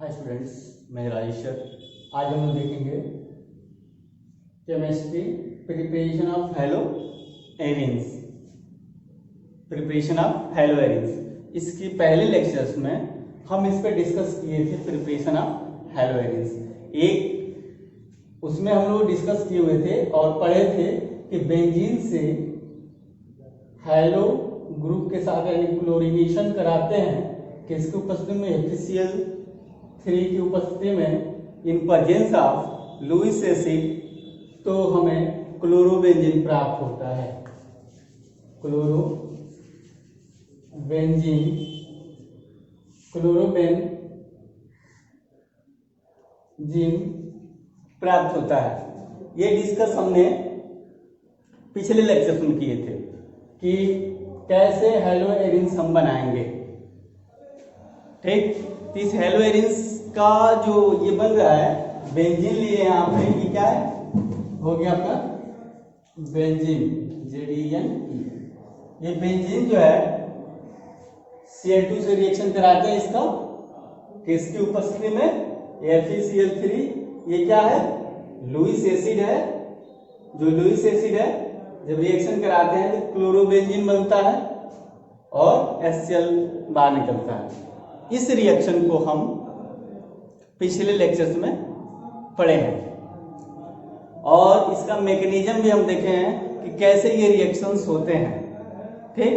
Hi students, मैं Rajesh sir. आज हम लोग देखेंगे chemistry preparation of hello arenes. Preparation of hello arenes इसकी पहले लेक्चर्स में हम इस पर डिस्कस किए थे। प्रिपरेशन ऑफ हेलो एरिन्स एक उसमें हम लोग डिस्कस किए हुए थे और पढ़े थे कि बेंजीन से हेलो ग्रुप के साथ यानी क्लोरीनेशन कराते हैं किसकी उपस्थिति में, HCl3 की उपस्थिति में in presence of Lewis acid, तो हमें क्लोरोबेंजीन प्राप्त होता है। क्लोरोबेंजीन प्राप्त होता है। ये डिस्कस हमने पिछले लेक्चर में किए थे कि कैसे हेलो एरिन्स हम बनाएंगे। ठीक, इस हेलो एरिन्स का जो ये बन रहा है बेंजीन लिए यहाँ पे, ये क्या है, हो गया आपका बेंजीन, ZeNE। ये बेंजीन जो है Cl2 से रिएक्शन कराते हैं इसका किसकी उपस्थिति में, FeCl3। ये क्या है, लुईस एसिड है। जो लुईस एसिड है जब रिएक्शन कराते हैं तो क्लोरोबेंजीन बनता है और HCl बाहर निकलता है। इस रिएक्शन को हम पिछले लेक्चर्स में पढ़े हैं और इसका मैकेनिज्म भी हम देखे हैं कि कैसे ये रिएक्शंस होते हैं। ठीक,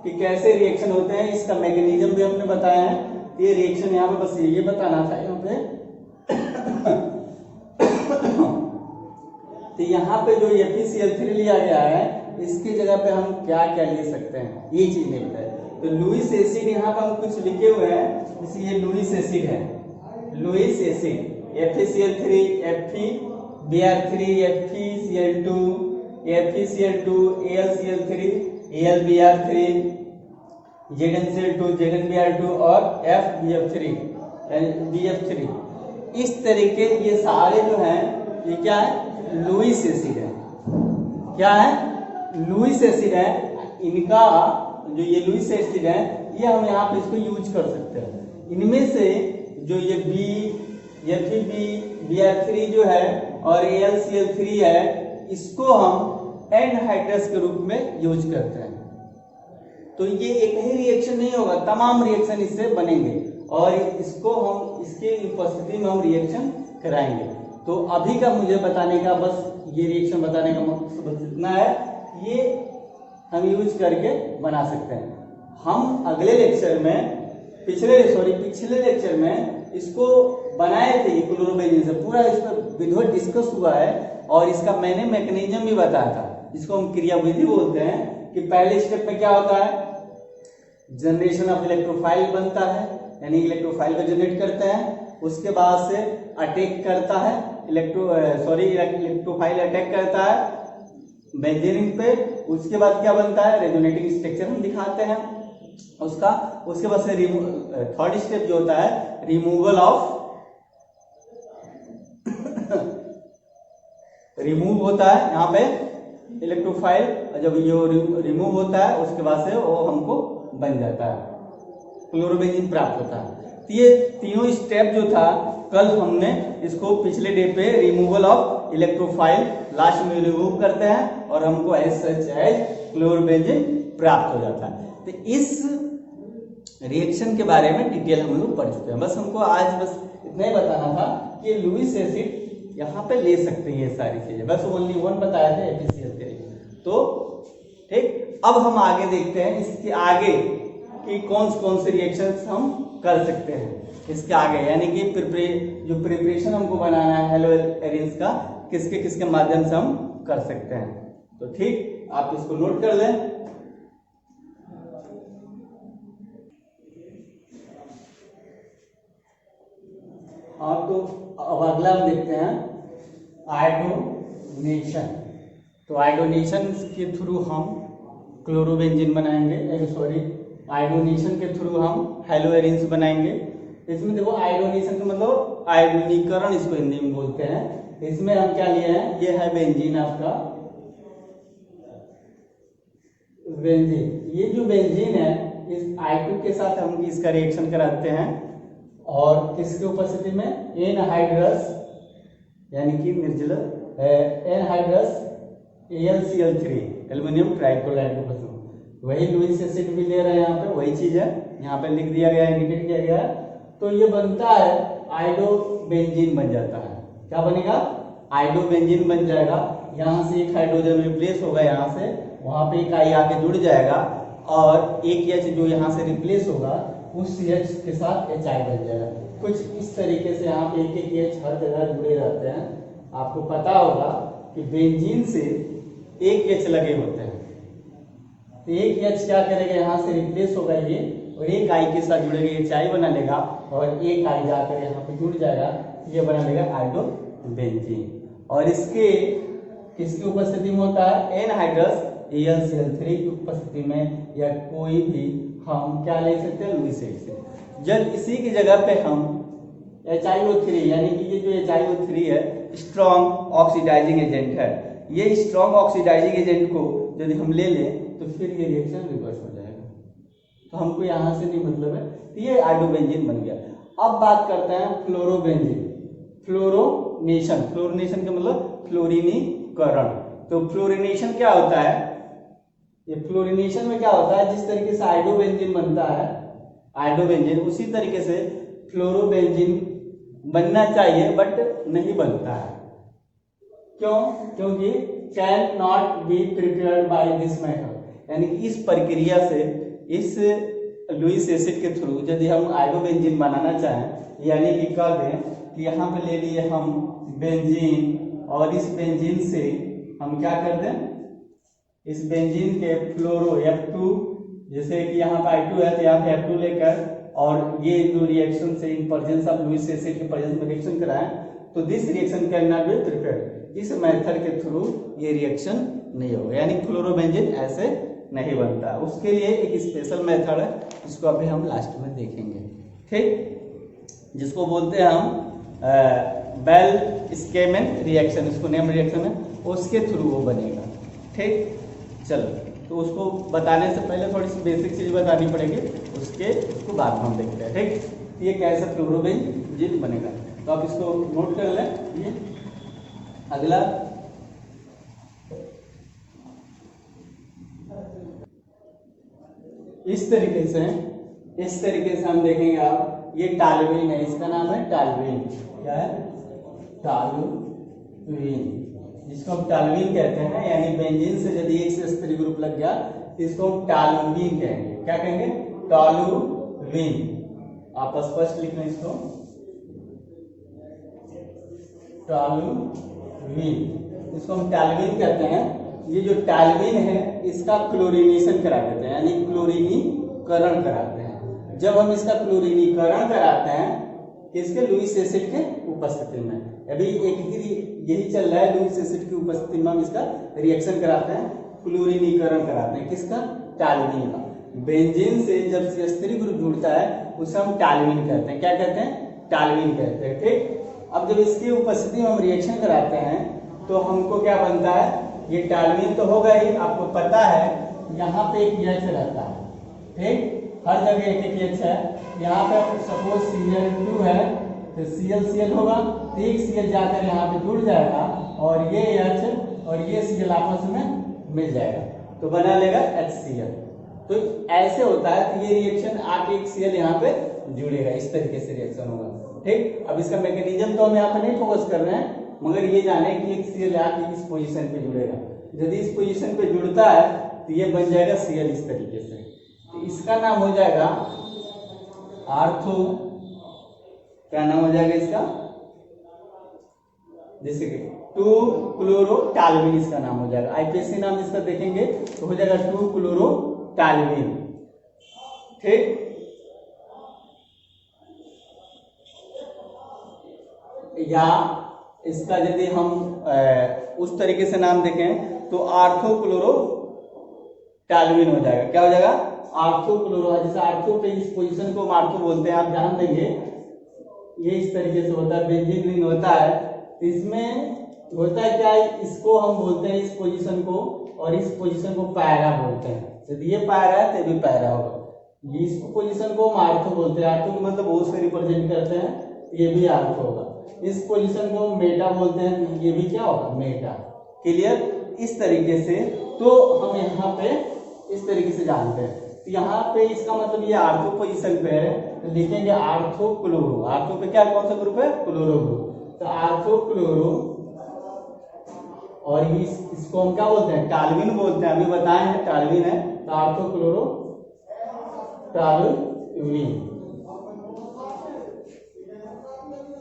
कि कैसे रिएक्शन होते हैं, इसका मैकेनिज्म भी हमने बताया है। ये रिएक्शन यहाँ पे बस ये बताना था यहाँ पे तो यहाँ पे जो FeCl3 लिया गया है इसकी जगह पे हम क्या क्या ले सकते हैं, ये चीज नहीं बताया। तो लुईस एसिड यहाँ पर हम कुछ लिखे हुए हैं, जैसे ये लुईस एसिड है, Lewis acid FeCl3, FeBr3, FeCl2, FeCl2, AlCl3, AlBr3, ZnCl2, ZnBr2 और FbF3, BF3। इस तरीके ये सारे जो हैं ये क्या है, लुईस एसिड है। क्या है, लुईस एसिड है। इनका जो ये लुईस एसिड है ये हम यहाँ पे इसको यूज कर सकते हैं। इनमें से जो ये FeBr3 जो है और AlCl3 है, इसको हम एनहाइड्रस के रूप में यूज करते हैं। तो ये एक ही रिएक्शन नहीं होगा, तमाम रिएक्शन इससे बनेंगे और इसको हम इसके उपस्थिति में हम रिएक्शन कराएंगे। तो अभी का मुझे बताने का बस ये रिएक्शन बताने का मकसद बस इतना है, ये हम यूज करके बना सकते हैं। हम अगले लेक्चर में पिछले लेक्चर में इसको बनाए थे क्लोरोबेंजीन से, पूरा इस पर विधिवत डिस्कस हुआ है और इसका मैंने मैकेनिज्म भी बताया था। इसको हम क्रियाविधि बोलते हैं कि पहले स्टेप में क्या होता है, जनरेशन ऑफ इलेक्ट्रोफाइल बनता है, यानी इलेक्ट्रोफाइल को जनरेट करते हैं। उसके बाद से अटैक करता है, इलेक्ट्रोफाइल अटैक करता है बेंजीन पे। उसके बाद क्या बनता है, रेजोनेटिंग स्ट्रक्चर हम दिखाते हैं उसका। उसके बाद से थर्ड स्टेप जो होता है रिमूवल रिमूव होता है यहाँ पे इलेक्ट्रोफाइल। जब ये रिमूव होता है उसके बाद से वो हमको बन जाता है, क्लोरोबेंजीन प्राप्त होता है। तो ये तीनों स्टेप जो था कल हमने इसको पिछले डे पे रिमूवल ऑफ इलेक्ट्रोफाइल लास्ट में रिमूव करते हैं और हमको एज सच एज क्लोरोबेंजीन प्राप्त हो जाता है। तो इस रिएक्शन के बारे में डिटेल हम लोग पढ़ चुके हैं। बस हमको आज बस इतना ही बताना था कि लुईस एसिड यहाँ पे ले सकते हैं ये सारी चीजें, बस ओनली वन बताया था FeCl3। तो ठीक, अब हम आगे देखते हैं इसके आगे कि कौन से रिएक्शंस हम कर सकते हैं इसके आगे, यानी कि जो प्रिपरेशन हमको बनाना है हेलो एरिन्स का किसके माध्यम से हम कर सकते हैं। तो ठीक, आप इसको नोट कर लें। हाँ, तो अब अगला हम देखते हैं आयोडोनेशन। तो आयोडोनेशन के थ्रू हम क्लोरोबेंजीन बनाएंगे, आयोडोनेशन के थ्रू हम हेलो एरिन्स बनाएंगे। इसमें देखो आयोडोनेशन का मतलब आयोडीकरण इसको हिंदी में बोलते हैं। इसमें हम क्या लिए हैं, ये है बेंजीन आपका, बेंजीन। ये जो बेंजीन है इस I2 के साथ हम इसका रिएक्शन कराते हैं और किसकी उपस्थिति में एनहाइड्रस यानी कि निर्जल एनहाइड्रस AlCl3 एल्युमिनियम ट्राइक्लोराइड की उपस्थिति में। वही लुईस एसिड भी ले रहे हैं, यहाँ पे वही चीज है, यहाँ पे लिख दिया गया है, इंडिकेट किया गया है। तो ये बनता है आइडोबेंजीन बन जाता है। क्या बनेगा? आइडोबेंजीन बन जाएगा। यहाँ से एक हाइड्रोजन रिप्लेस होगा, यहाँ से वहां पे एक आई आके जुड़ जाएगा और एक H जो यहाँ से रिप्लेस होगा उस CH के साथ HI बन जाएगा। कुछ इस तरीके से यहाँ पे एक एक H हर जगह जुड़े रहते हैं। आपको पता होगा कि बेंजीन से एक H लगे होते हैं, तो एक H क्या करेगा, यहाँ से रिप्लेस होगा ये और एक I के साथ जुड़ेगा, HI बना लेगा और एक I जाकर यहाँ पे जुड़ जाएगा, ये बना लेगा आइडोबेंजीन। और इसके किसकी उपस्थिति में होता है? एनहाइड्रस AlCl3 की उपस्थिति में, या कोई भी हम क्या ले सकते हैं? Lewis acid. जब इसी की जगह पे हम HiO3 यानी कि ये जो HiO3 है स्ट्रॉन्ग ऑक्सीडाइजिंग एजेंट है, ये स्ट्रॉन्ग ऑक्सीडाइजिंग एजेंट को यदि हम ले लें तो फिर ये रिएक्शन रिवर्स हो जाएगा। तो हमको यहाँ से नहीं मतलब है, तो ये आइडोबेंजीन बन गया। अब बात करते हैं फ्लोरोबेंजीन। फ्लोरोनेशन, फ्लोरोनेशन का मतलब फ्लोरीनीकरण। तो फ्लोरीनेशन क्या होता है? ये फ्लोरीनेशन में क्या होता है, जिस तरीके से आइडोबेंजीन बनता है आइडोबेंजीन, उसी तरीके से फ्लोरोबेंजीन बनना चाहिए बट नहीं बनता है। क्यों? क्योंकि can not be prepared by this method, यानी कि इस प्रक्रिया से, इस लुईस एसिड के थ्रू यदि हम आइडोबेंजीन बनाना चाहें, यानी कि कह दें कि यहाँ पे ले लिए हम बेंजीन और इस बेंजीन से हम क्या कर दें, इस बेंजीन के फ्लोरो F2, जैसे कि यहाँ पे I2 है तो यहाँ पे F2 लेकर और ये जो रिएक्शन से in presence of Lewis acid के प्रेजेंस में रिएक्शन कराएं, तो this reaction can not be prepared. इस मेथड के थ्रू ये रिएक्शन नहीं होगा, यानी फ्लोरोबेंजीन ऐसे नहीं बनता। उसके लिए एक स्पेशल मेथड है, इसको अभी हम लास्ट में देखेंगे, ठीक, जिसको बोलते हैं हम बेल स्केमन रिएक्शन, इसको नेम रिएक्शन है, उसके थ्रू वो बनेगा। ठीक, चलो, तो उसको बताने से पहले थोड़ी सी बेसिक चीज बतानी पड़ेगी, उसको बाद में हम देखते हैं। ठीक, ये कैसे फ्लोरोबेंजीन बनेगा, तो आप इसको नोट कर लें। ये अगला इस तरीके से हम देखेंगे। आप ये टालुइन है, इसका नाम है टालुइन। क्या है? टालुइन, जिसको हम टालुइन कहते हैं, यानी बेंजीन से यदि एक से स्थिर ग्रुप लग गया तो इसको हम टालुइन कहेंगे। क्या कहेंगे? टालुइन। आप स्पष्ट लिख लें इसको, टालुइन, इसको हम टालुइन कहते हैं। ये जो टालुइन है इसका क्लोरीनेशन करा देते हैं, यानी क्लोरीनीकरण कराते हैं। जब हम इसका क्लोरीनीकरण कराते हैं किसके? लुईस एसिड के उपस्थिति में। अभी एक ही यही चल रहा है, लुईस एसिड की उपस्थिति में हम इसका रिएक्शन कराते हैं, क्लोरीनीकरण कराते हैं। किसका? टालुइन का। बेंजीन से जब स्थिर ग्रुप जुड़ता है उसे हम टालुइन कहते हैं। क्या कहते हैं? टालुइन कहते हैं। ठीक, अब जब इसकी उपस्थिति में हम रिएक्शन कराते हैं तो हमको क्या बनता है? ये टालुइन तो होगा ही, आपको पता है यहाँ पे एक H रहता है। ठीक, हर जगह एक एक H है। यहाँ पे सपोज Cl2 है तो ClCl होगा, तो एक Cl जाकर यहाँ पे जुड़ जाएगा और ये H और ये Cl आपस में मिल जाएगा, तो बना लेगा HCl। तो ऐसे होता है, तो ये रिएक्शन आके एक Cl यहाँ पे जुड़ेगा, इस तरीके से रिएक्शन होगा। ठीक, अब इसका मैकेनिज्म तो हम यहाँ पे नहीं फोकस कर रहे हैं, मगर ये जाने कि एक Cl आके इस पोजीशन पे जुड़ेगा। यदि इस पोजीशन पे जुड़ता है तो ये बन जाएगा Cl इस तरीके से, तो इसका नाम हो जाएगा आर्थो। क्या नाम हो जाएगा इसका? जैसे कि 2-क्लोरोटालुइन इसका नाम हो जाएगा। आईपीएससी नाम इसका देखेंगे तो हो जाएगा 2-क्लोरोटालुइन। ठीक, या इसका यदि हम उस तरीके से नाम देखें तो आर्थोक्लोरोटालुइन हो जाएगा। क्या हो जाएगा? आर्थोक्लोरो। जैसे आर्थो पे इस पोजीशन को हम आर्थो बोलते हैं, आप ध्यान देंगे ये इस तरीके से होता है, बेंजीन रिंग होता है। इसमें होता है क्या, इसको हम बोलते हैं इस पोजीशन को, और इस पोजीशन को पैरा बोलते हैं। यदि ये पैरा है तो भी पैरा होगा। इस पोजीशन को हम आर्थो बोलते हैं, आर्थो का मतलब O से रिप्रेजेंट करते हैं, ये भी आर्थो होगा। इस पोजीशन को हम मेटा बोलते हैं, ये भी क्या होगा, मेटा। क्लियर? इस तरीके से तो हम यहाँ पे इस तरीके से जानते हैं। तो यहाँ पे इसका मतलब ये आर्थो पोजीशन पे है, तो लिखेंगे आर्थो क्लोरो। आर्थो पे क्या कौन सा ग्रुप है, क्लोरो ग्रुप। तो आर्थो क्लोरो, और इसको हम क्या बोलते हैं, टालविन बोलते हैं, अभी बताए हैं टालविन है। तो ortho chloro toluene,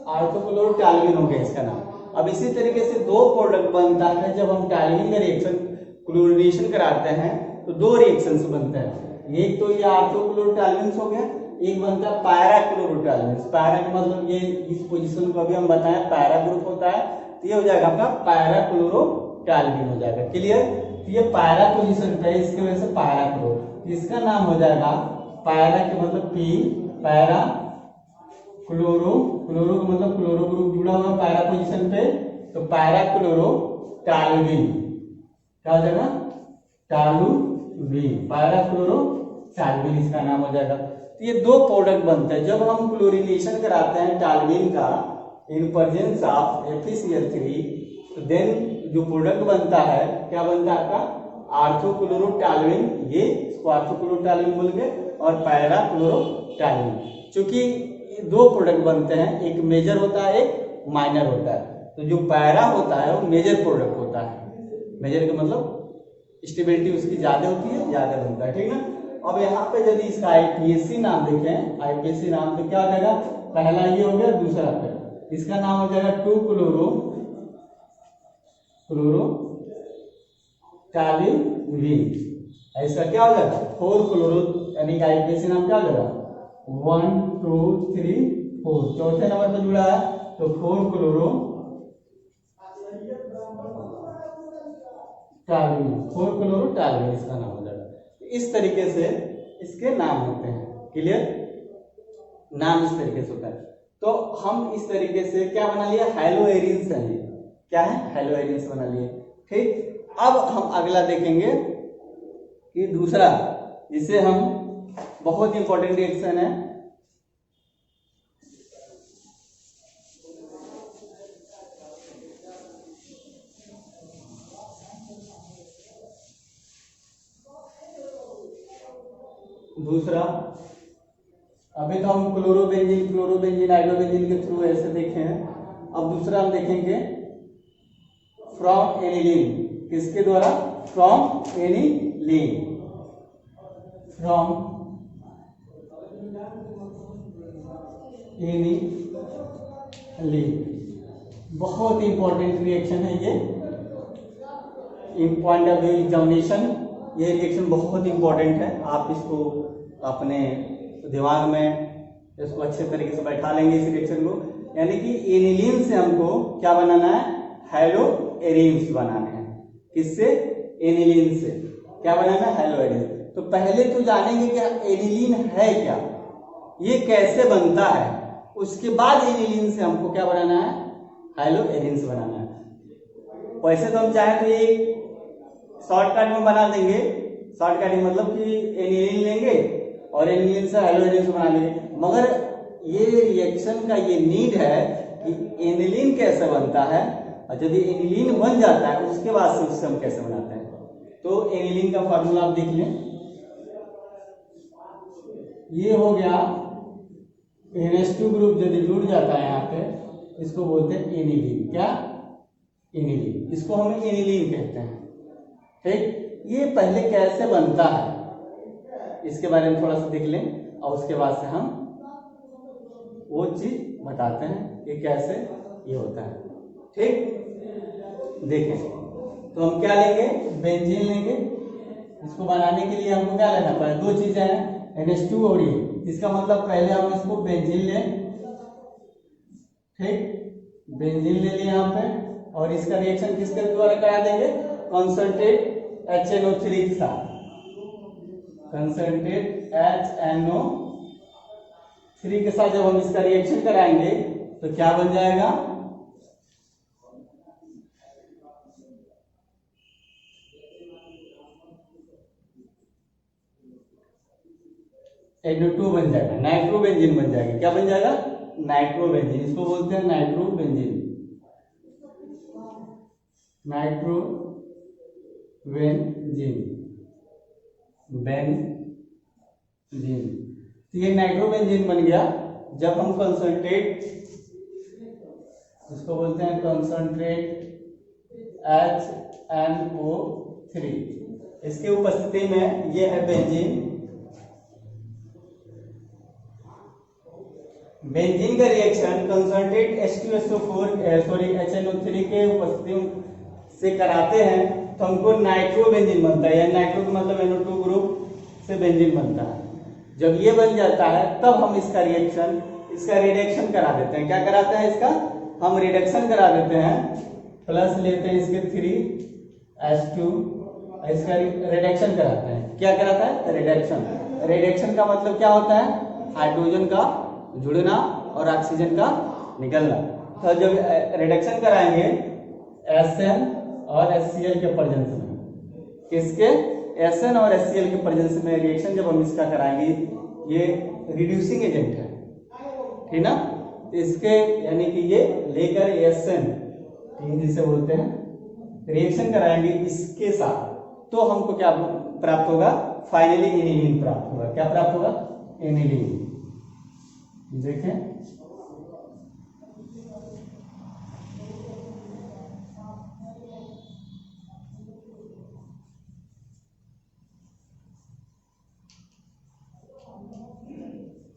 ortho chloro toluene हो गया इसका नाम। अब इसी तरीके से दो प्रोडक्ट बनता है जब हम टालविन का रिएक्शन क्लोरीनेशन कराते हैं, तो दो रिएक्शंस बनते हैं। एक तो ये आर्थो क्लोरो टालविन हो गया, एक बनता है पैरा क्लोरो टालविन। पैरा का मतलब ये इस पोजीशन को अभी हम बताएं पैरा ग्रुप होता है, तो ये हो जाएगा आपका पैरा क्लोरो टालविन हो जाएगा। क्लियर? तो ये पैरा पोजीशन पे है, इसकी वजह से पैरा क्लोरो, इसका नाम हो जाएगा पैरा के मतलब पी, पैरा क्लोरो, क्लोरो का मतलब क्लोरो ग्रुप जुड़ा हुआ पैरा पोजीशन पे, तो पैरा क्लोरो टालविन क्या हो जाएगा, टालुविन, पैरा क्लोरो टालविन इसका नाम हो जाएगा। तो ये दो प्रोडक्ट बनते हैं जब हम क्लोरीनेशन कराते हैं टालविन का इन प्रेजेंस ऑफ FeCl3, तो देन जो प्रोडक्ट बनता है क्या बनता है आपका आर्थो क्लोरो टालविन, ये इसको आर्थो क्लोरो टालविन बोल के, और पैरा क्लोरो टालविन। चूंकि दो प्रोडक्ट बनते हैं, एक मेजर होता है एक माइनर होता है, तो जो पैरा होता है वो मेजर प्रोडक्ट होता है। मेजर का मतलब स्टेबिलिटी उसकी ज्यादा होती है, ज्यादा बनता है, ठीक ना। अब यहाँ पे यदि इसका IPSC नाम देखें, IPSC नाम तो क्या हो जाएगा, पहला ये हो गया, दूसरा पे इसका नाम हो जाएगा 2 क्लोरो क्लोरो टालुविन, इसका क्या हो जाएगा 4 क्लोरो, यानी कि IPSC नाम क्या हो जाएगा 1 2 3 4, चौथे नंबर पर जुड़ा है, तो 4 क्लोरो टालविन, 4 क्लोरो टालविन इसका नाम हो जाएगा। इस तरीके से इसके नाम होते हैं। क्लियर? नाम इस तरीके से होता है। तो हम इस तरीके से क्या बना लिया, हैलो एरिन्स है, क्या है, हैलो एरिन्स बना लिए। ठीक, अब हम अगला देखेंगे कि दूसरा, जिसे हम बहुत इंपॉर्टेंट रिएक्शन है, दूसरा। अभी तो हम क्लोरोबेंजीन हाइड्रोबेंजीन के थ्रू ऐसे देखे हैं। अब दूसरा हम देखेंगे फ्रॉम एनिलीन, किसके द्वारा, फ्रॉम एनिलीन, फ्रॉम एनिलीन, बहुत इंपॉर्टेंट रिएक्शन है ये इन पॉइंट ऑफ व्यू एग्जामिनेशन। ये रिएक्शन बहुत इंपॉर्टेंट है, आप इसको अपने दिमाग में इसको अच्छे तरीके से बैठा लेंगे इस रिएक्शन को। यानी कि एनिलीन से हमको क्या बनाना है, हैलो एरिन्स बनाने हैं। किससे, एनिलीन से क्या बनाना है, हैलो एरिन्स। तो पहले तो जानेंगे कि एनिलीन है क्या, ये कैसे बनता है, उसके बाद एनिलीन से हमको क्या बनाना है, हैलो एरिन्स बनाना है। वैसे तो हम चाहे तो ये शॉर्टकट में बना देंगे, शॉर्टकट मतलब कि एनिलीन लेंगे और एनिलीन से हैलो एरिन्स बना लेंगे, मगर ये रिएक्शन का ये नीड है कि एनिलीन कैसे बनता है, और यदि एनिलीन बन जाता है उसके बाद से उससे हम कैसे बनाते हैं। तो एनिलीन का फॉर्मूला आप देख लें, ये हो गया NH2 ग्रुप यदि जुड़ जाता है यहाँ पे, इसको बोलते हैं एनिलीन। क्या, एनिलीन, इसको हम एनिलीन कहते हैं। ठीक, ये पहले कैसे बनता है इसके बारे में थोड़ा सा देख लें, और उसके बाद से हम वो चीज बताते हैं कि कैसे ये होता है। ठीक, देखें तो हम क्या लेंगे, बेंजीन लेंगे। इसको बनाने के लिए हमको क्या लेना पड़ेगा, दो चीजें हैं, NH2 और ये। इसका मतलब पहले हम इसको बेंजीन लें, ठीक, बेंजीन ले लिया यहाँ पे, और इसका रिएक्शन किसके द्वारा करा देंगे, कंसंट्रेट HNO3 के साथ, कंसंट्रेट HNO3 के साथ जब हम इसका रिएक्शन कराएंगे तो क्या बन जाएगा, NO2 बन जाएगा, नाइट्रोबेंजीन बन जाएगा। क्या बन जाएगा? नाइट्रोबेंजीन। इसको बोलते हैं नाइट्रोबेंजीन, नाइट्रोबेंजीन, बेंजीन। तो ये नाइट्रोबेंजीन बन गया जब हम कंसंट्रेट, इसको बोलते हैं कंसंट्रेट HNO3, इसके उपस्थिति में ये है बेंजीन। बेंजीन का रिएक्शन कंसंट्रेट HNO3 के उपस्थिति से कराते हैं तो हमको नाइट्रोबेंजीन बनता है, या नाइट्रो का मतलब NO2 ग्रुप से बेंजीन बनता है। जब ये बन जाता है तब हम इसका रिडक्शन करा देते हैं। क्या कराते हैं इसका? हम रिडक्शन करा देते हैं, प्लस लेते हैं इसके 3H2, इसका रिडक्शन कराते हैं। क्या कराता है? रिडक्शन। रिडक्शन का मतलब क्या होता है? हाइड्रोजन का जुड़ना और ऑक्सीजन का निकलना। तो जब रिडक्शन कराएंगे SN और HCl के प्रेजेंस में, किसके? SN और HCl के प्रेजेंस में रिएक्शन जब हम इसका कराएंगे, ये रिड्यूसिंग एजेंट है, ठीक ना? इसके यानी कि ये लेकर SN जिसे बोलते हैं, रिएक्शन कराएंगे इसके साथ, तो हमको क्या प्राप्त होगा? फाइनली एनिलीन प्राप्त होगा। क्या प्राप्त होगा? एनिलीन। देखें,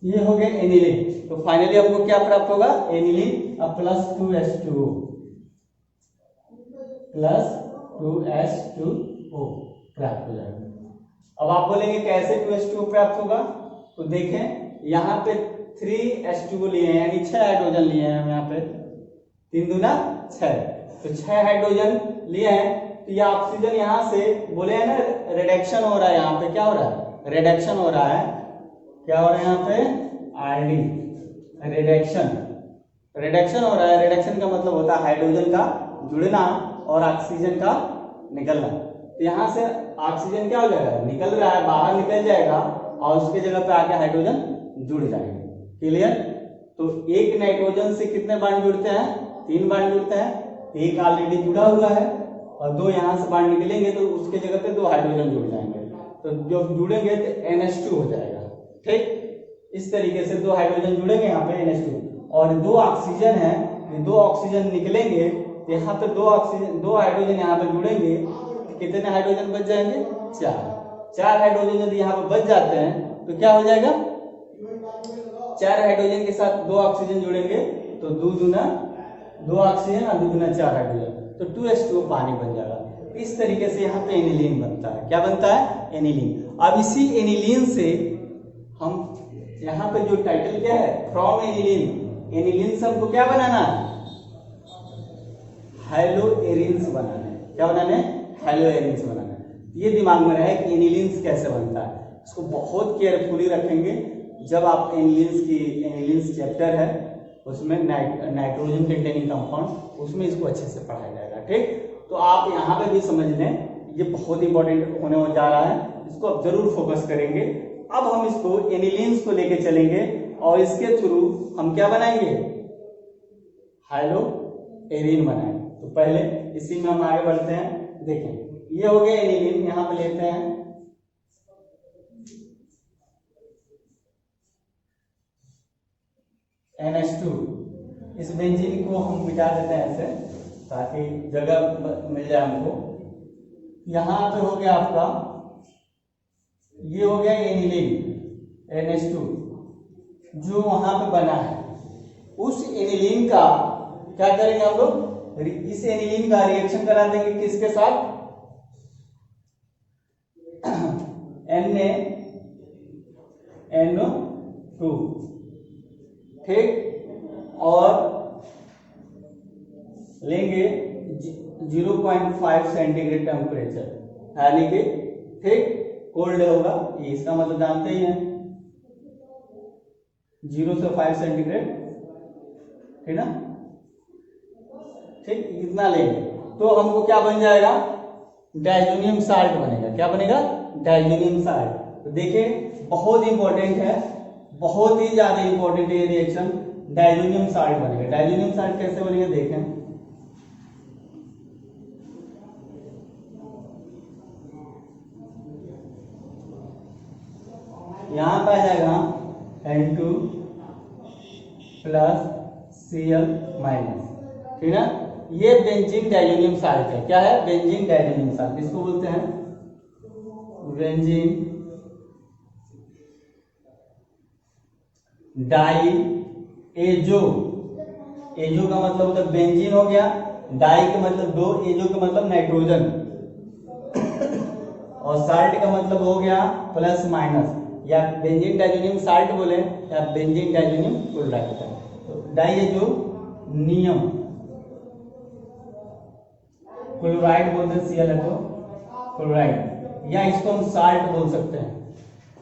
ये हो गया एनिलीन। तो फाइनली हमको क्या प्राप्त होगा? Aniline plus 2H2O, plus 2H2O प्राप्त हो जाएगा। अब आप बोलेंगे कैसे 2H2O प्राप्त होगा? तो देखें, यहाँ पे 3H2O लिए हैं, यानी 6 हाइड्रोजन लिए हैं हम। यहाँ पे 3 दूना 6, तो 6 हाइड्रोजन लिए हैं। तो ये ऑक्सीजन यहाँ से बोले हैं ना, रिडक्शन हो रहा है। यहाँ पे क्या हो रहा है? रिडक्शन हो रहा है। क्या हो रहा है यहाँ पे? RD, reduction. रिडक्शन हो रहा है। रिडक्शन का मतलब होता है हाइड्रोजन का जुड़ना और ऑक्सीजन का निकलना। तो यहाँ से ऑक्सीजन क्या हो जाएगा? निकल रहा है, बाहर निकल जाएगा, और उसके जगह पे आके हाइड्रोजन जुड़ जाएंगे। क्लियर? तो एक नाइट्रोजन से कितने बांड जुड़ते हैं? 3 बांड जुड़ते हैं। एक ऑलरेडी जुड़ा हुआ है और 2 यहाँ से बांड निकलेंगे, तो उसके जगह पे 2 हाइड्रोजन जुड़ जाएंगे। तो जब जुड़ेंगे तो NH2 हो जाएगा। ठीक, इस तरीके से 2 हाइड्रोजन जुड़ेंगे यहाँ पे NH2, और 2 ऑक्सीजन है, ये 2 ऑक्सीजन निकलेंगे। यहाँ पे 2 हाइड्रोजन यहाँ पे जुड़ेंगे, कितने हाइड्रोजन बच जाएंगे? 4 हाइड्रोजन यदि यहाँ पे बच जाते हैं तो क्या हो जाएगा? 4 हाइड्रोजन के साथ 2 ऑक्सीजन जुड़ेंगे, तो 2 दूना 2 ऑक्सीजन और 2 दूना 4 हाइड्रोजन, तो 2H2O पानी बन जाएगा। इस तरीके से यहाँ पे एनिलीन बनता है। क्या बनता है? एनिलीन। अब इसी एनिलीन से हम यहाँ पे जो टाइटल क्या है? From aniline. एनिलीन से हमको क्या बनाना है? हैलोएरिन्स बनाना है। क्या बनाना है? हैलोएरिन्स बनाना है। ये दिमाग में रहे कि एनिलीन्स कैसे बनता है। इसको बहुत केयरफुली रखेंगे। जब आप एनिलीन्स चैप्टर है, उसमें नाइट्रोजन कंटेनिंग कंपाउंड, उसमें इसको अच्छे से पढ़ाया जाएगा। ठीक, तो आप यहाँ पे भी समझ लें, ये बहुत इंपॉर्टेंट होने जा रहा है, इसको आप जरूर फोकस करेंगे। अब हम इसको एनिलीन्स को लेके चलेंगे और इसके थ्रू हम क्या बनाएंगे? हैलोएरिन बनाएंगे। तो पहले इसी में हम आगे बढ़ते हैं। देखें, ये हो गया एनिलीन। यहाँ पे लेते हैं NH2। इस बेंजीन को हम मिटा देते हैं ऐसे, ताकि जगह मिल जाए हमको। यहाँ पे हो गया आपका, ये हो गया एनिलीन NH2 जो वहां पे बना है। उस एनिलीन का क्या करेंगे हम लोग? इस एनिलीन का रिएक्शन करा देंगे किसके साथ? NaNO2। ठीक, और लेंगे 0.5 सेंटीग्रेड टेम्परेचर, यानी कि ठीक कोल्ड होगा। ये इसका मतलब जानते ही हैं, 0 से 5 सेंटीग्रेड, ठीक ना? ठीक, इतना लेंगे तो हमको क्या बन जाएगा? डायजोनियम साल्ट बनेगा। क्या बनेगा? Diazonium salt. तो देखिए बहुत इंपॉर्टेंट है, बहुत ही ज्यादा इंपॉर्टेंट ये रिएक्शन। डायजोनियम साल्ट बनेगा। डायजोनियम साल्ट कैसे बनेगा देखें। यहां पर आ जाएगा N2 प्लस Cl माइनस, ठीक है। ये बेंजीन डायजोनियम साल्ट है। क्या है? Benzene diazonium salt. इसको बोलते हैं बेंजीन डाई एजो। एजो का मतलब होता है बेंजीन हो गया, डाई का मतलब दो, एजो का मतलब नाइट्रोजन, और साल्ट का मतलब हो गया प्लस माइनस, या बेंजीन डाइजोनियम साल्ट बोले या बेंजीन डाइजोनियम क्लोराइड। तो डाइजोनियम क्लोराइड बोलते हैं, Cl तो क्लोराइड, या इसको हम साल्ट बोल सकते हैं।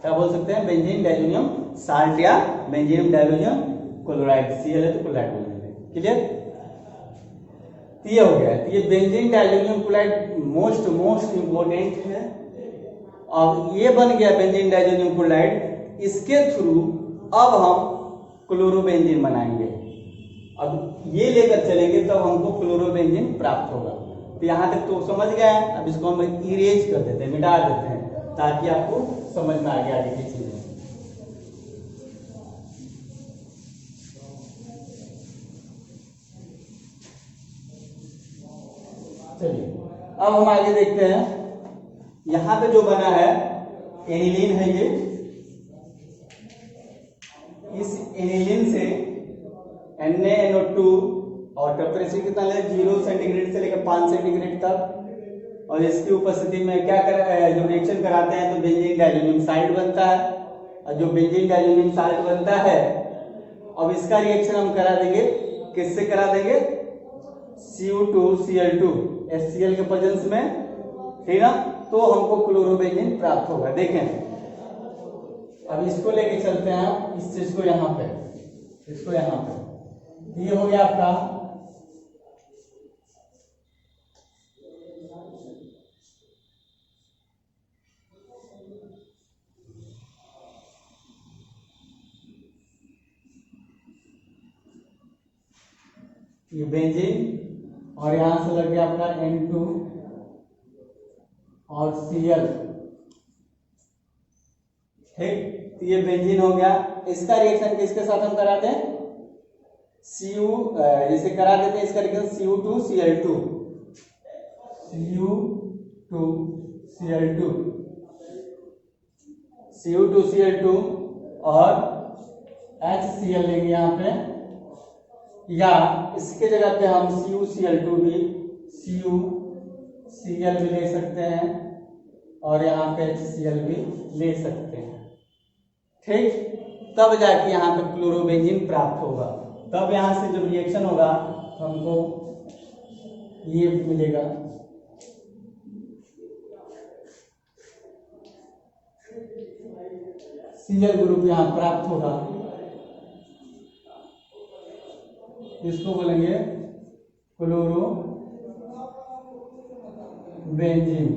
क्या बोल सकते हैं? बेंजीन डाइजोनियम साल्ट या बेंजीन डाइजोनियम क्लोराइड। Cl तो क्लोराइड बोलेंगे। क्लियर? ये हो गया। ये benzene diazonium chloride most important है। अब ये बन गया बेंजीन डाइजोनियम क्लोराइड। इसके थ्रू अब हम क्लोरोबेंजीन बनाएंगे। अब ये लेकर चलेंगे तब हमको क्लोरोबेंजीन प्राप्त होगा। तो यहाँ तक तो समझ गए हैं। अब इसको हम इरेज कर देते हैं, मिटा देते हैं, ताकि आपको समझ में आ गया आगे की चीजें। चलिए अब हम आगे देखते हैं। यहां पे जो बना है एनिलीन है ये। इस एनिलीन से NaNO2 और टेम्परेचर कितना ले 0 सेंटीग्रेड से लेकर 5 सेंटीग्रेड तक, और इसकी उपस्थिति में क्या जो रिएक्शन कराते हैं तो बेंजीन डाइजोनियम साल्ट बनता है। और जो बेंजीन डाइजोनियम साल्ट बनता है, अब इसका रिएक्शन हम करा देंगे, किससे करा देंगे? Cu2Cl2 HCl के प्रेजेंस में, ठीक है। तो हमको क्लोरोबेंजीन प्राप्त होगा। देखें अब इसको लेके चलते हैं, इस चीज को यहाँ पे, इसको यहाँ पे, ये हो गया आपका ये बेंजीन, और यहां से लग गया आपका N2 और Cl, ठीक। तो ये बेंजीन हो गया। इसका रिएक्शन किसके साथ हम कराते हैं? जैसे करा देते हैं इसका रिएक्शन Cu2Cl2, Cu2Cl2, Cu2Cl2 और HCl लेंगे यहाँ पे, या इसके जगह पे हम CuCl2 भी CuCl भी ले सकते हैं, और यहाँ पे HCl भी ले सकते हैं, ठीक। तब जाके यहाँ पे क्लोरोबेंजीन प्राप्त होगा। तब यहाँ से जब रिएक्शन होगा तो हमको ये मिलेगा, Cl ग्रुप यहाँ प्राप्त होगा। इसको बोलेंगे क्लोरोबेंजीन।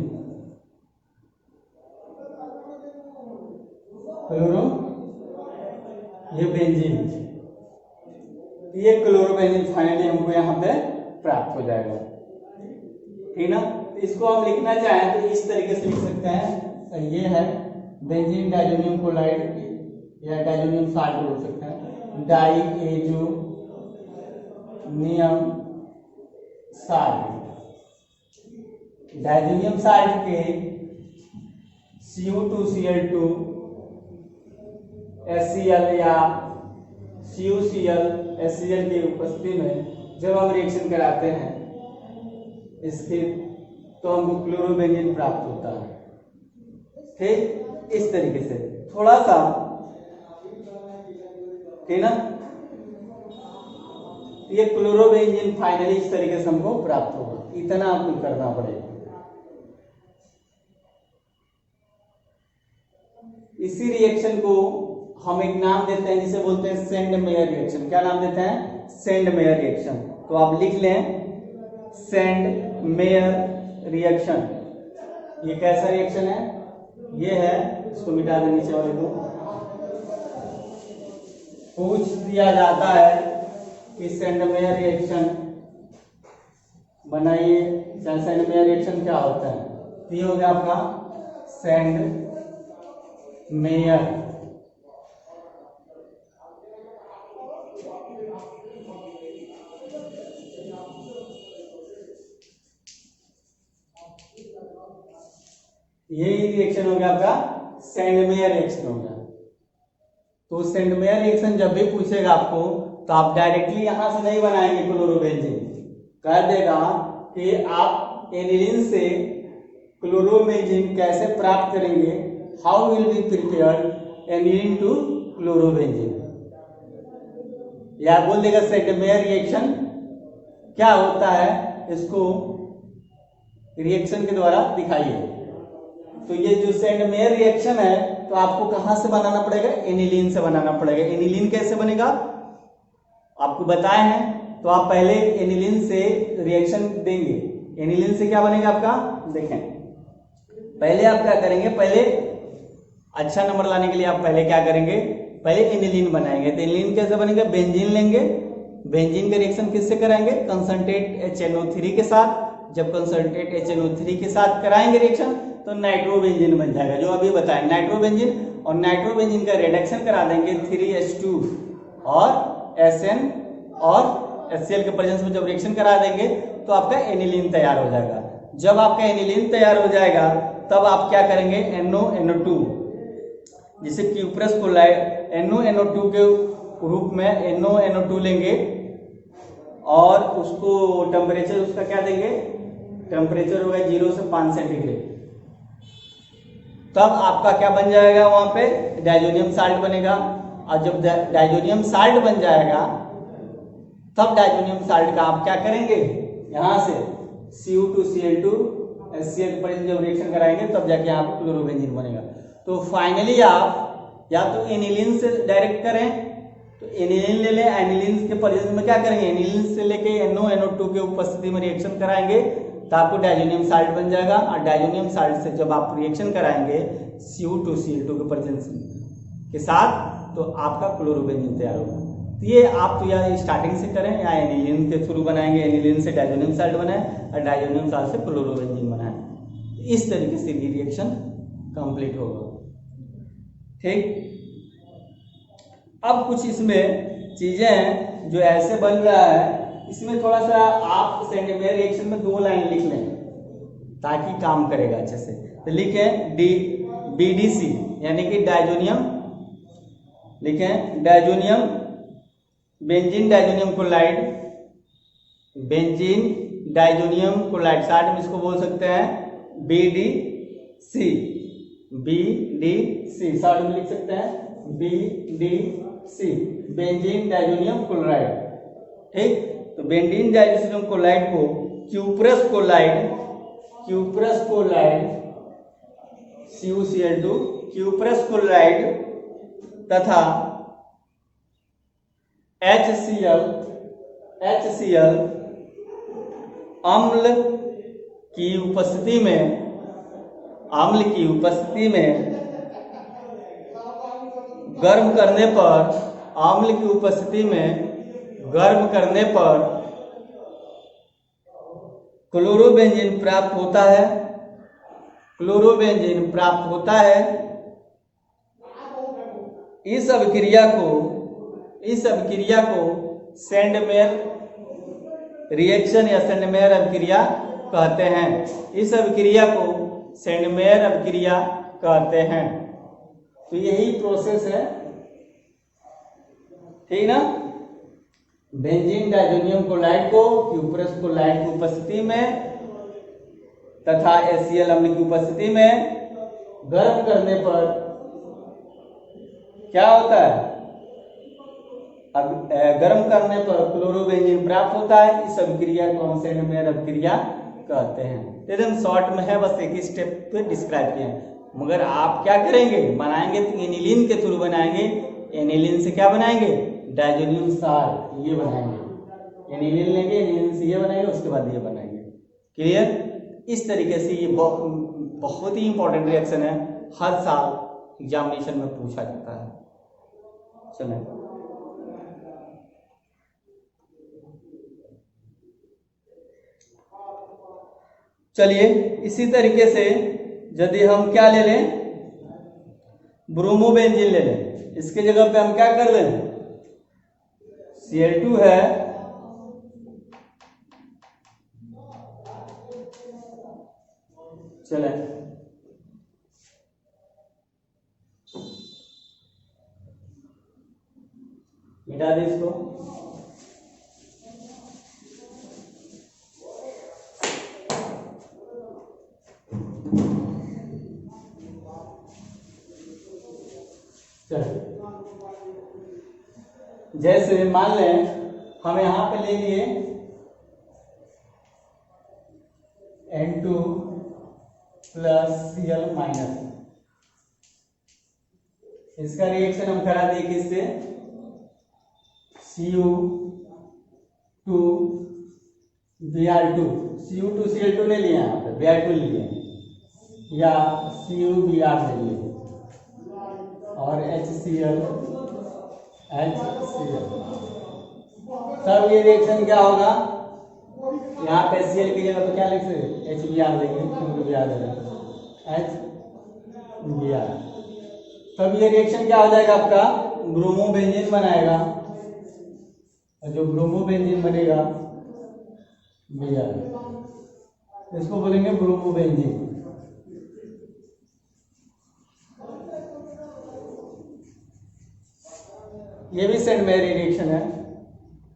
ये बेंजीन, ये क्लोरोबेंजीन फाइनली हमको यहाँ पे प्राप्त हो जाएगा, ठीक ना। इसको हम लिखना चाहें तो इस तरीके से लिख सकते हैं। ये है बेंजीन डाइजोनियम क्लोराइड या डाइजोनियम साल्ट बोल सकते हैं, डाइएजोनियम साल्ट। डाइजोनियम साल्ट के Cu2Cl2 HCl या CuCl HCl की उपस्थिति में जब हम रिएक्शन कराते हैं इसके, तो हमको क्लोरोबेंजीन प्राप्त होता है, ठीक। इस तरीके से थोड़ा सा, ठीक ना। ये क्लोरोबेंजीन फाइनली इस तरीके से हमको प्राप्त होगा। इतना आपको करना पड़ेगा। इसी रिएक्शन को हम एक नाम देते हैं जिसे बोलते हैं सेंड मेयर रिएक्शन। क्या नाम देते हैं? Send mayor reaction. तो आप लिख लें सेंड मेयर रिएक्शन। ये कैसा रिएक्शन है? ये है इसको मिटा दें नीचे वाले को। पूछ दिया जाता है कि सेंडमेयर रिएक्शन बनाइए, सेंडमेयर रिएक्शन क्या होता है। तो ये हो गया आपका सेंडमेयर। यही रिएक्शन हो गया आपका सेंडमेयर रिएक्शन हो गया। तो सेंडमेयर रिएक्शन जब भी पूछेगा आपको तो आप डायरेक्टली यहां से नहीं बनाएंगे क्लोरोबेंजीन। कह देगा कि आप एनिलीन से क्लोरोबेंजीन कैसे प्राप्त करेंगे, how will be prepared aniline to chlorobenzene. या बोल देगा सेंडमेयर रिएक्शन क्या होता है, इसको रिएक्शन के द्वारा दिखाइए। तो ये जो सेंडमेयर रिएक्शन है तो आपको कहां से बनाना पड़ेगा, एनिलीन से बनाना पड़ेगा। एनिलीन कैसे बनेगा आपको बताए हैं, तो आप पहले एनिलीन से रिएक्शन देंगे। एनिलीन से क्या बनेगा आपका, देखें पहले आप क्या करेंगे, पहले अच्छा नंबर लाने के लिए आप पहले क्या करेंगे, पहले एनिलीन बनाएंगे। तो एनिलीन कैसे बनेगा, बेंजीन लेंगे, बेंजीन का रिएक्शन किससे कराएंगे, कंसंट्रेट HNO3 के साथ। जब कंसंट्रेट HNO3 के साथ कराएंगे रिएक्शन तो नाइट्रोबेंजीन बन जाएगा, जो अभी बताएं नाइट्रोबेंजीन। और नाइट्रोबेंजीन का रिडक्शन करा देंगे 3H2 और SN और HCl के प्रेजेंस में जब रिएक्शन करा देंगे तो आपका एनिलीन तैयार हो जाएगा। जब आपका एनिलीन तैयार हो जाएगा तब आप क्या करेंगे, NONO2 जिसे क्यूप्रस क्लोराइड NONO2 के रूप में NONO2 लेंगे और उसको टेम्परेचर उसका क्या देंगे, टेम्परेचर होगा 0 से 5 सेंटीग्रेड। तब आपका क्या बन जाएगा, वहां पे डाइजोनियम साल्ट बनेगा। और जब डाइजोनियम साल्ट बन जाएगा तब डाइजोनियम साल्ट का आप क्या करेंगे, यहां से Cu2Cl2 HCl पर जब रिएक्शन कराएंगे तब जाके यहाँ पे क्लोरोबेंजीन बनेगा। तो फाइनली आप या तो एनिलीन से डायरेक्ट करें, तो एनिलीन ले लें, एनिलीन के प्रेजेंस में क्या करेंगे, एनिलीन से लेके NONO2 के उपस्थिति में रिएक्शन कराएंगे तो आपको डाइजोनियम साल्ट बन जाएगा। और डाइजोनियम साल्ट से जब आप रिएक्शन कराएंगे Cu2Cl2 के प्रेजेंस के साथ तो आपका क्लोरोबेंजीन तैयार होगा। तो ये आप तो या स्टार्टिंग से करें या एनिलीन के थ्रू बनाएंगे, एनिलीन से डाइजोनियम साल्ट बनाए और डाइजोनियम साल्ट से क्लोरोबेंजीन बनाए। इस तरीके से ये रिएक्शन कंप्लीट होगा। ठीक, अब कुछ इसमें चीजें हैं जो ऐसे बन रहा है, इसमें थोड़ा सा आप सेंडमेयर रिएक्शन में 2 लाइन लिख लें ताकि काम करेगा अच्छे से। तो लिखें BDC यानी कि डाइजोनियम, लिखें diazonium benzene diazonium chloride, benzene diazonium chloride, short में इसको बोल सकते हैं BDC, BDC शॉर्ट में लिख सकते हैं BDC, बेंजीन डाइजोनियम क्लोराइड। ठीक, तो बेंजीन डाइजोनियम क्लोराइड को cuprous chloride CuCl2 cuprous chloride तथा HCl अम्ल की उपस्थिति में गर्म करने पर क्लोरोबेंजीन प्राप्त होता है। इस अभिक्रिया को सेंडमेयर रिएक्शन या सेंडमेयर अभिक्रिया कहते हैं। इस अभिक्रिया को सेंडमेयर अभिक्रिया कहते हैं। तो यही प्रोसेस है, ठीक ना। बेंजीन डाइजोनियम क्लोराइड को क्यूप्रस क्लोराइड की उपस्थिति में तथा HCl अम्ल की उपस्थिति में गर्म करने पर क्या होता है, अब गर्म करने पर क्लोरोबेंजीन प्राप्त होता है। इस अभिक्रिया को हम सेंडमेयर अभिक्रिया कहते हैं। एकदम शॉर्ट में है, बस एक ही स्टेप पे डिस्क्राइब किया है। मगर आप क्या करेंगे, बनाएंगे तो एनिलीन के थ्रू बनाएंगे। एनिलीन से क्या बनाएंगे, डाइजोनियम साल्ट, ये बनाएंगे। एनिलीन लेंगे, एनिलीन से ये बनाएंगे, उसके बाद ये बनाएंगे। क्लियर। इस तरीके से ये बहुत ही इंपॉर्टेंट रिएक्शन है, हर साल एग्जामिनेशन में पूछा जाता है। चलें, चलिए इसी तरीके से यदि हम क्या ले लें, ब्रोमोबेंजीन ले लें, इसके जगह पे हम क्या कर लें, Cl2 है, चलें मिटा दे इसको। चलिए जैसे मान लें हम यहां पे ले लिए N2 प्लस Cl माइनस, इसका रिएक्शन हम करा दिए किससे, Cu2 Br2, Cu2 Cl2 ले लिया यहाँ पे, Br2 ले लिए या CuBr ले लिए और HCl तब ये रिएक्शन क्या होगा, यहाँ पे Cl की जगह तो क्या लिख सकते, HBr लेंगे क्योंकि Br है HBr, तब ये रिएक्शन क्या हो जाएगा आपका, ब्रोमोबेंजीन बनाएगा, और जो ब्रोमोबेंजीन बनेगा Br, इसको बोलेंगे ब्रोमोबेंजीन। ये भी सेंट मैरी रिएक्शन है,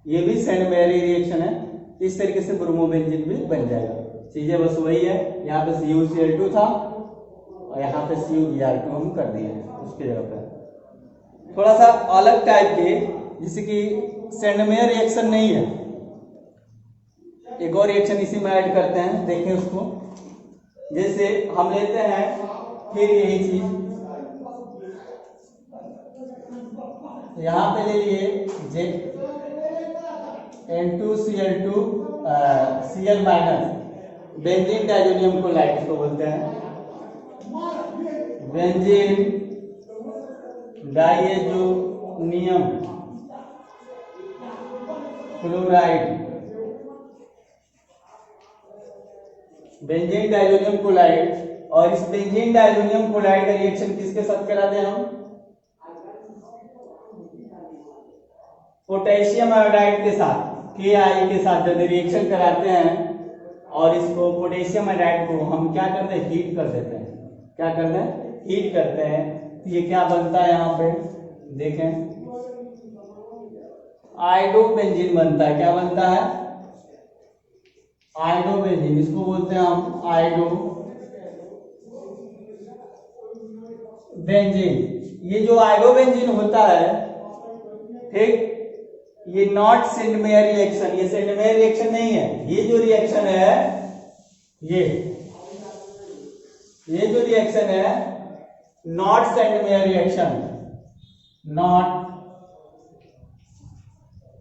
ये भी सेंट मैरी रिएक्शन है, इस तरीके से ब्रोमोबेंजीन भी बन जाएगा। चीजें बस वही है, यहाँ पे CuCl2 था और यहाँ पे CuBr2 हम कर दिए उसके जगह पे। थोड़ा सा अलग टाइप के, जिससे कि सेंट मैरी रिएक्शन नहीं है, एक और रिएक्शन इसी में ऐड करते हैं, देखें उसको। जैसे हम लेते हैं फिर यही चीज यहाँ पे ले लिए N2Cl2 Cl minus, benzene diazonium chloride इसको बोलते हैं, benzene diazonium chloride, benzene diazonium chloride. और इस बेंजीन डाइजोनियम क्लोराइड का रिएक्शन किसके साथ कराते हैं हम, पोटेशियम आयोडाइड के साथ, KI के साथ जब रिएक्शन कराते हैं और इसको पोटेशियम आयोडाइड को हम क्या करते हैं, हीट कर देते हैं, क्या करते हैं, हीट करते हैं, तो ये क्या बनता है, यहाँ पे देखें आयोडोबेंजीन बनता है, क्या बनता है, आयोडोबेंजीन, इसको बोलते हैं हम आयोडोबेंजीन। ये जो आयोडोबेंजीन होता है, ठीक, ये नॉट सेंट मैरी रिएक्शन, ये सेंट मैरी रिएक्शन नहीं है, ये जो रिएक्शन है, ये जो रिएक्शन है not Sandmeyer reaction, not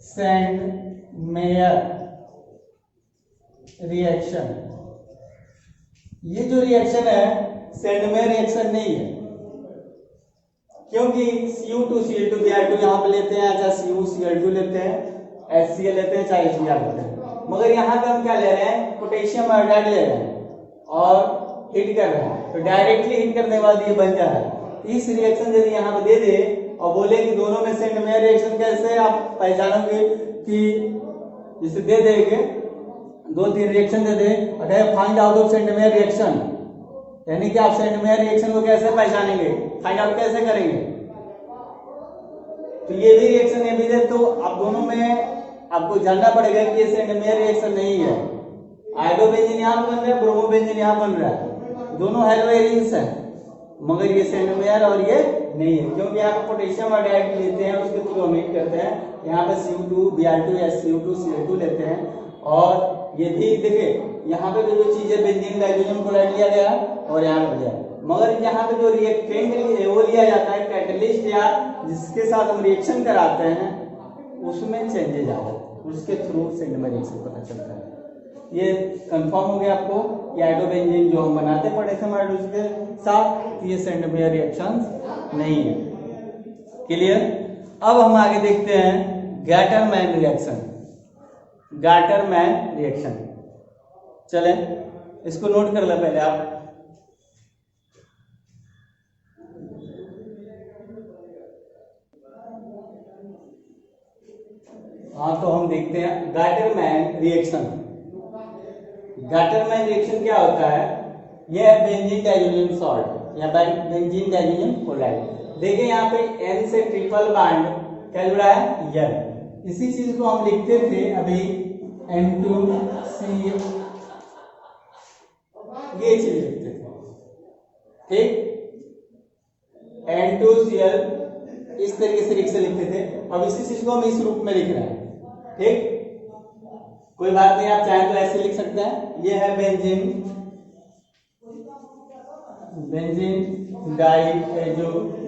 Sandmeyer reaction, ये जो रिएक्शन है सेंट मैरी रिएक्शन नहीं है, क्योंकि Cu2Cl2 Br2 यहाँ पे लेते हैं, चाहे CuCl2 लेते हैं, HCl लेते हैं, चाहे HBr लेते हैं, मगर यहाँ पे हम क्या ले रहे हैं, पोटेशियम आयोडाइड ले रहे हैं और हीट कर रहे हैं, तो डायरेक्टली हीट करने के बाद ये बन जा रहा है। इस रिएक्शन यदि यहाँ पे दे दे और बोले कि दोनों में सेंट मैरी रिएक्शन कैसे आप पहचानोगे, कि जैसे दे देंगे 2-3 रिएक्शन दे दे, अगर find out of Sandmeyer reaction, यानी कि आप सेंट मैरी रिएक्शन को कैसे पहचानेंगे, फाइंड आउट कैसे करेंगे, तो ये भी रिएक्शन ये भी दे, तो आप दोनों में आपको जानना पड़ेगा कि ये सेंट मैरी रिएक्शन नहीं है, आयोडोबेंजीन यहाँ बन रहा है, ब्रोमोबेंजीन यहाँ बन रहा है, दोनों हेलोएरिन्स हैं, मगर ये सेंट मैरी और ये नहीं है, क्योंकि यहाँ पे पोटेशियम आयोडाइड लेते हैं, उसके थ्रू हम हीट करते हैं, यहाँ पे Cu2 Br2 या Cu2Cl2 लेते हैं, और ये भी देखिए यहाँ पे जो चीज है बेंजीन डाइजोनियम क्लोराइड लिया गया और यहाँ पे लिया, मगर यहाँ पे जो रिएक्टेंट वो लिया जाता है कैटलिस्ट, या जिसके साथ हम रिएक्शन कराते हैं उसमें चेंजेज आ जाते हैं, उसके थ्रू सेंट मैरी रिएक्शन पता चलता है। ये कंफर्म हो गया आपको, ये आइडोबेंजीन जो हम बनाते पड़े थे हाइड्रोजन के साथ, ये सेंटोमेयर रिएक्शंस नहीं है। क्लियर। अब हम आगे देखते हैं गैटरमैन रिएक्शन। गैटरमैन रिएक्शन, चले इसको नोट कर ले पहले आप। हाँ, तो हम देखते हैं गैटरमैन रिएक्शन। गैटरमैन रिएक्शन क्या होता है? यह है बेंजीन डाइजोनियम सॉल्ट या बेंजीन डाइजोनियम क्लोराइड। देखिए यहाँ पे N से ट्रिपल बॉन्ड क्या जुड़ा है? N। इसी चीज को हम लिखते थे अभी N2C, ये चीज लिखते थे, ठीक। N2Cl इस तरीके से रिएक्शन लिखते थे, अब इसी चीज को हम इस रूप में लिख रहे हैं, ठीक। कोई बात नहीं, आप चाहें तो ऐसे लिख सकते हैं। ये है बेंजीन डाइजोनियम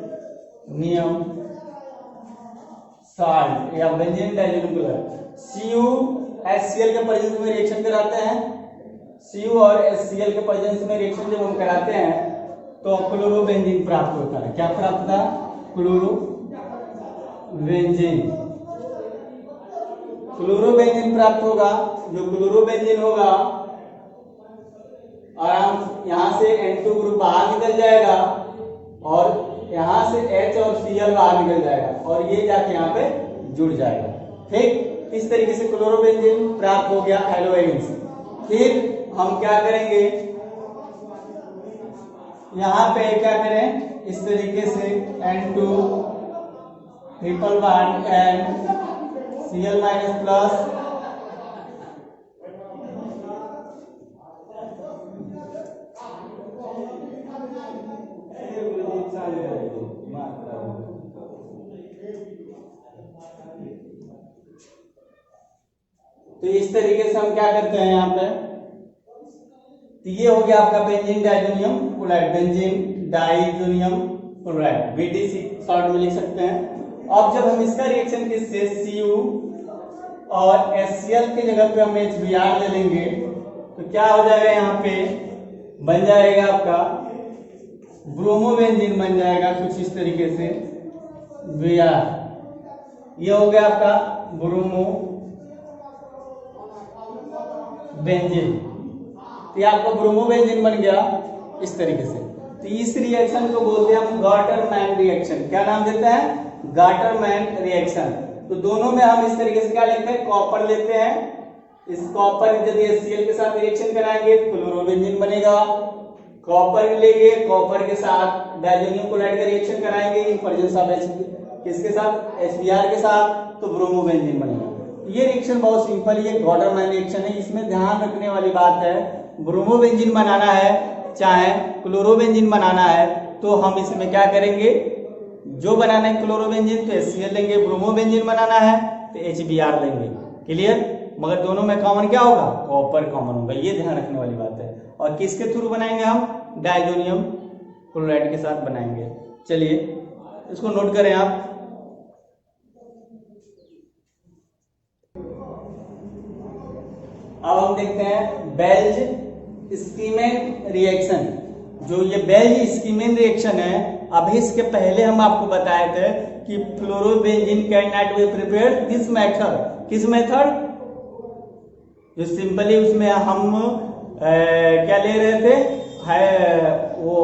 सॉल्ट या बेंजीन डाइजोनियम क्लोराइड। CuHCl के प्रेजेंस में रिएक्शन कराते हैं। Cu और HCl के प्रेजेंस में रिएक्शन जब हम कराते हैं तो क्लोरोबेंजीन प्राप्त होता है। क्या प्राप्त होता है? क्लोरोबेंजीन। क्लोरोबेंजीन प्राप्त होगा। जो क्लोरोबेंजीन होगा आराम यहां से N2 ग्रुप बाहर निकल जाएगा और यहां से H और Cl बाहर निकल जाएगा और ये जाके यहाँ पे जुड़ जाएगा, ठीक। इस तरीके से क्लोरोबेंजीन प्राप्त हो गया एलोवेरिन से। फिर हम क्या करेंगे, यहाँ पे क्या करें, इस तरीके से N2 triple bond N Cl minus plus तो इस तरीके से हम क्या करते हैं यहाँ पे, तो ये हो गया आपका benzene diazonium chloride, benzene diazonium chloride BDC short में लिख सकते हैं। अब जब हम इसका रिएक्शन किससे Cu और HCl की जगह पे हम HBr ले लेंगे तो क्या हो जाएगा, यहाँ पे बन जाएगा आपका ब्रोमोबेंजीन बन जाएगा कुछ इस तरीके से Br। ये हो गया आपका ब्रोमो बेंजीन, तो ये आपका ब्रोमोबेंजीन बन गया इस तरीके से। तो इस रिएक्शन को बोलते हैं हम गॉटरमैन रिएक्शन। क्या नाम देते हैं? गॉटरमैन रिएक्शन। तो दोनों में हम इस तरीके से क्या लेते हैं, कॉपर लेते हैं। इस कॉपर यदि HCl के साथ रिएक्शन कराएंगे तो क्लोरोबेंजीन बनेगा। कॉपर लेंगे, कॉपर के साथ डाइजोनियम क्लोराइड का रिएक्शन कराएंगे इन प्रेजेंस ऑफ किसके साथ? HBr के साथ, तो ब्रोमोबेंजीन बनेगा। ये रिएक्शन बहुत सिंपल, ये गॉटरमैन रिएक्शन है। इसमें ध्यान रखने वाली बात है, ब्रोमोबेंजीन बनाना है चाहे क्लोरोबेंजीन बनाना है तो हम इसमें क्या करेंगे, जो बनाना है क्लोरोबेंजीन तो HCl लेंगे, ब्रोमोबेंजीन बनाना है तो HBr लेंगे। क्लियर। मगर दोनों में कॉमन क्या होगा? कॉपर कॉमन होगा, ये ध्यान रखने वाली बात है। और किसके थ्रू बनाएंगे हम? डाइजोनियम क्लोराइड के साथ बनाएंगे। चलिए इसको नोट करें आप। अब हम देखते हैं बेल्ज स्कीमेन रिएक्शन। जो ये बेल्ज स्कीमेन रिएक्शन है, अभी इसके पहले हम आपको बताए थे कि fluorobenzene can not be prepared this method. किस मेथड? जो सिंपली उसमें हम क्या ले रहे थे, है वो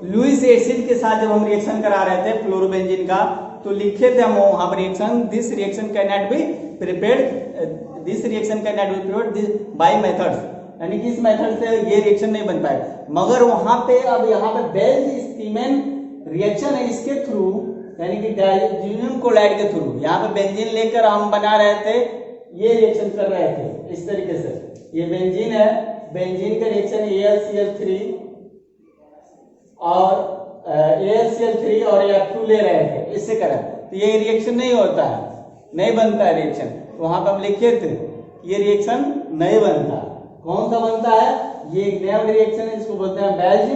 लुईस एसिड के साथ जब हम रिएक्शन करा रहे थे फ्लोरोबेंजीन का, तो लिखे थे हम वहां पर reaction, this reaction can not be prepared, this reaction can not be prepared by methods, यानी कि इस मेथड से ये रिएक्शन नहीं बन पाए। मगर वहां पे अब यहाँ पे बेल्ज स्कीमेन रिएक्शन है, इसके थ्रू यानी कि डाइजोनियम क्लोराइड के थ्रू यहाँ पे बेंजीन लेकर हम बना रहे थे, ये रिएक्शन कर रहे थे इस तरीके से। ये बेंजीन है, बेंजीन का रिएक्शन AlCl3 और AlCl3 और F2 ले रहे थे, इससे करा तो ये रिएक्शन नहीं होता है, नहीं बनता है रिएक्शन। वहां पर हम लिखे थे ये रिएक्शन नहीं बनता। कौन सा बनता है? ये एक नया रिएक्शन है जिसको बोलते हैं बेल्ज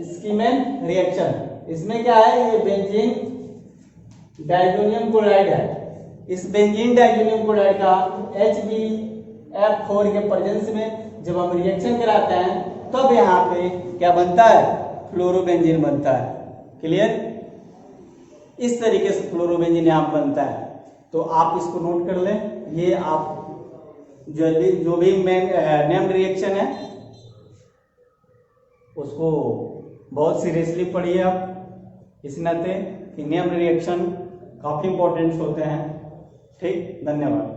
स्कीमेन रिएक्शन। इसमें क्या है, ये बेंजीन डाइजोनियम क्लोराइड है, इस बेंजीन डाइज़ोनियम क्लोराइड का HbF4 के प्रेजेंस में जब हम रिएक्शन कराते हैं तब यहाँ पे क्या बनता है, फ्लोरोबेंजीन बनता है। क्लियर? इस तरीके से फ्लोरोबेंजीन यहाँ बनता है। तो आप इसको नोट कर लें। ये आप जो भी नेम्ड रिएक्शन है उसको बहुत सीरियसली पढ़िए आप, इस नाते कि नेम्ड रिएक्शन काफी इंपॉर्टेंट होते हैं। ठीक, धन्यवाद।